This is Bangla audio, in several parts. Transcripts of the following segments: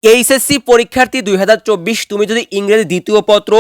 এইচএসসি পরীক্ষার্থী 2024 তুমি যদি ইংরেজি দ্বিতীয় পত্র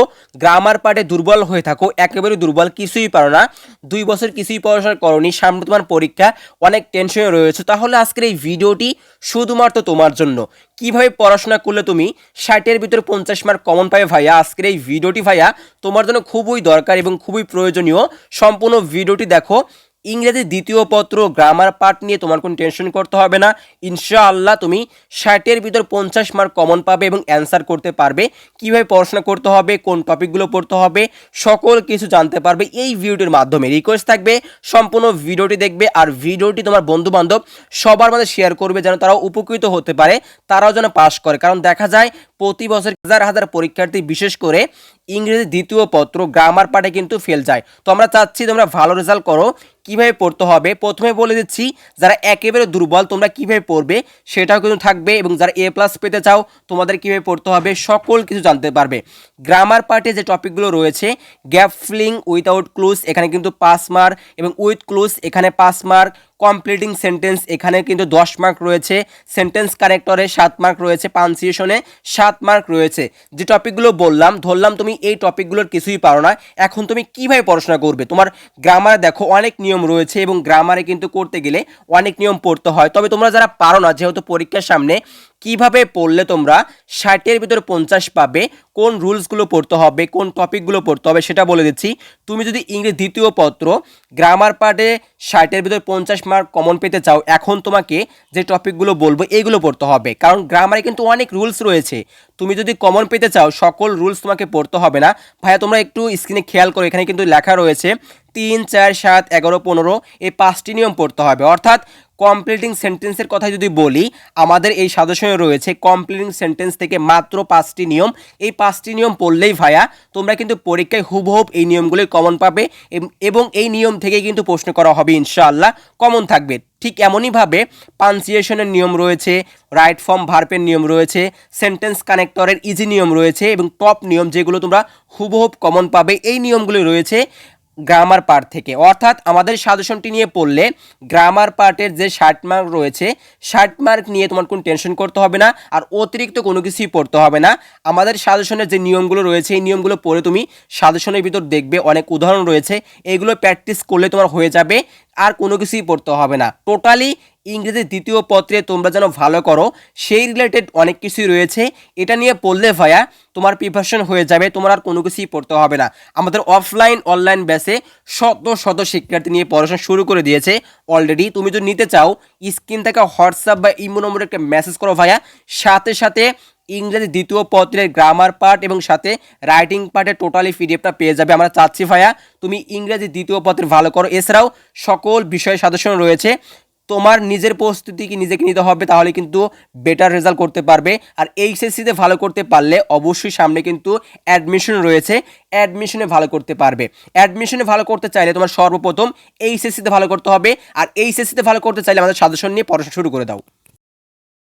গ্রামার পার্টে দুর্বল হয়ে থাকো, একেবারে দুর্বল, কিছুই পারো না, 2 বছর কিছুই পড়াশোনা করোনি, সামনে তোমার পরীক্ষা, অনেক টেনশনে রয়েছে, তাহলে আজকের এই ভিডিওটি শুধুমাত্র তোমার জন্য। কিভাবে পড়াশোনা করলে তুমি 60-এর ভিতরে 50 মার্ক কমন পাবে ভাইয়া, আজকের এই ভিডিওটি ভাইয়া তোমার জন্য খুবই দরকার এবং খুবই প্রয়োজনীয়। সম্পূর্ণ ভিডিওটি দেখো। ইংরেজি দ্বিতীয় পত্র গ্রামার পার্ট নিয়ে তোমার কোনো টেনশন করতে হবে না। ইনশাআল্লাহ তুমি 60-এর ভিতর 50 মার্ক কমন পাবে এবং অ্যান্সার করতে পারবে। কিভাবে পড়াশোনা করতে হবে, কোন টপিকগুলো পড়তে হবে, সকল কিছু জানতে পারবে এই ভিডিওটির মাধ্যমে। রিকোয়েস্ট থাকবে সম্পূর্ণ ভিডিওটি দেখবে আর ভিডিওটি তোমার বন্ধু বান্ধব সবার মধ্যে শেয়ার করবে, যেন তারাও উপকৃত হতে পারে, তারাও যেন পাস করে। কারণ দেখা যায় প্রতি বছর হাজার হাজার পরীক্ষার্থী বিশেষ করে ইংরেজি দ্বিতীয় পত্র গ্রামার পার্টে কিন্তু ফেল যায়। তো আমরা চাচ্ছি তোমরা ভালো রেজাল্ট করো। কিভাবে পড়তে হবে প্রথমে বলে দিচ্ছি, যারা একেবারে দুর্বল তোমরা কিভাবে পড়বে সেটাও কিন্তু থাকবে, এবং যারা A+ পেতে চাও তোমাদের কিভাবে পড়তে হবে সকল কিছু জানতে পারবে। গ্রামার পার্টে যে টপিকগুলো রয়েছে, গ্যাপ ফিলিং উইথাউট ক্লুজ এখানে কিন্তু 5 মার্ক, এবং উইথ ক্লুজ এখানে 5 মার্ক, কমপ্লিটিং সেন্টেন্স এখানে কিন্তু 10 মার্ক রয়েছে, সেন্টেন্স কানেক্টরে 7 মার্ক রয়েছে, পাঞ্চুয়েশনে 7 মার্ক রয়েছে। যে টপিকগুলো বললাম, ধরলাম তুমি এই টপিকগুলোর কিছুই পারো না, এখন তুমি কিভাবে পড়াশোনা করবে? তোমার গ্রামারে দেখো অনেক নিয়ম রয়েছে, এবং গ্রামারে কিন্তু করতে গেলে অনেক নিয়ম পড়তে হয়। তবে তোমরা যারা পারো না, যেহেতু পরীক্ষার সামনে, কিভাবে পড়লে তোমরা 60-এর ভিতরে 50 পাবে, কোন রুলসগুলো পড়তে হবে, কোন টপিকগুলো পড়তে হবে সেটা বলে দিচ্ছি। তুমি যদি ইংরেজি দ্বিতীয় পত্র গ্রামার পার্টে 60-এর ভিতরে 50 মার্ক কমন পেতে চাও, এখন তোমাকে যে টপিকগুলো বলবো এইগুলো পড়তে হবে, কারণ গ্রামারে কিন্তু অনেক রুলস রয়েছে। তুমি যদি কমন পেতে চাও সকল রুলস তোমাকে পড়তে হবে না ভাইয়া। তোমরা একটু স্ক্রিনে খেয়াল করো, এখানে কিন্তু লেখা রয়েছে 3, 4, 7, 11, 15 এই 5টি নিয়ম পড়তে হবে। অর্থাৎ কমপ্লিটিং সেন্টেন্সের কথা যদি বলি, আমাদের এই সাজেশনে রয়েছে কমপ্লিটিং সেন্টেন্স থেকে মাত্র 5টি নিয়ম। এই 5টি নিয়ম পড়লেই ভাইয়া তোমরা কিন্তু পরীক্ষায় হুবহুব এই নিয়মগুলোই কমন পাবে, এবং এই নিয়ম থেকে কিন্তু প্রশ্ন করা হবে, ইনশাআল্লাহ কমন থাকবে। ঠিক এমনইভাবে পাঞ্চুয়েশনের নিয়ম রয়েছে, রাইট ফর্ম ভার্বের নিয়ম রয়েছে, সেন্টেন্স কানেক্টরের ইজি নিয়ম রয়েছে, এবং টপ নিয়ম যেগুলো তোমরা হুবহুব কমন পাবে এই নিয়মগুলো রয়েছে গ্রামার পার্ট থেকে। অর্থাৎ আমাদের সাজেশনটি নিয়ে পড়লে গ্রামার পার্টের যে 60 মার্ক রয়েছে, 60 মার্ক নিয়ে তোমার কোনো টেনশন করতে হবে না, আর অতিরিক্ত কোনো কিছুই পড়তে হবে না। আমাদের সাজেশনের যে নিয়মগুলো রয়েছে এই নিয়মগুলো পড়ে তুমি সাজেশনের ভিতর দেখবে অনেক উদাহরণ রয়েছে, এগুলো প্র্যাকটিস করলে তোমার হয়ে যাবে, আর কোনো কিছুই পড়তে হবে না। টোটালি ইংরেজি দ্বিতীয় পত্রে তোমরা যেন ভালো করো সেই রিলেটেড অনেক কিছুই রয়েছে, এটা নিয়ে পড়লে ভাইয়া তোমার প্রিপারেশন হয়ে যাবে, তোমার আর কোনো কিছুই পড়তে হবে না। আমাদের অফলাইন অনলাইন ব্যাচে শত শত শিক্ষার্থী নিয়ে পড়াশোনা শুরু করে দিয়েছে অলরেডি। তুমি যদি নিতে চাও স্ক্রিন থেকে হোয়াটসঅ্যাপ বা ইমো নম্বরে একটা মেসেজ করো ভাইয়া, সাথে সাথে ইংরেজি দ্বিতীয় পত্রের গ্রামার পার্ট এবং সাথে রাইটিং পার্টের টোটালি পিডিএফটা পেয়ে যাবে। আমরা চাচ্ছি ভাইয়া তুমি ইংরেজি দ্বিতীয় পত্রে ভালো করো। এছাড়াও সকল বিষয় সাজেশন রয়েছে, তোমার নিজের প্রস্তুতি কি নিজেকে নিতে হবে, তাহলে কিন্তু বেটার রেজাল্ট করতে পারবে। আর এইচএসসিতে ভালো করতে পারলে অবশ্যই সামনে কিন্তু অ্যাডমিশন রয়েছে, অ্যাডমিশনে ভালো করতে পারবে। অ্যাডমিশনে ভালো করতে চাইলে তোমার সর্বপ্রথম এইচএসসিতে ভালো করতে হবে, আর এইচএসসিতে ভালো করতে চাইলে আমাদের সাজেশন নিয়ে পড়াশোনা শুরু করে দাও।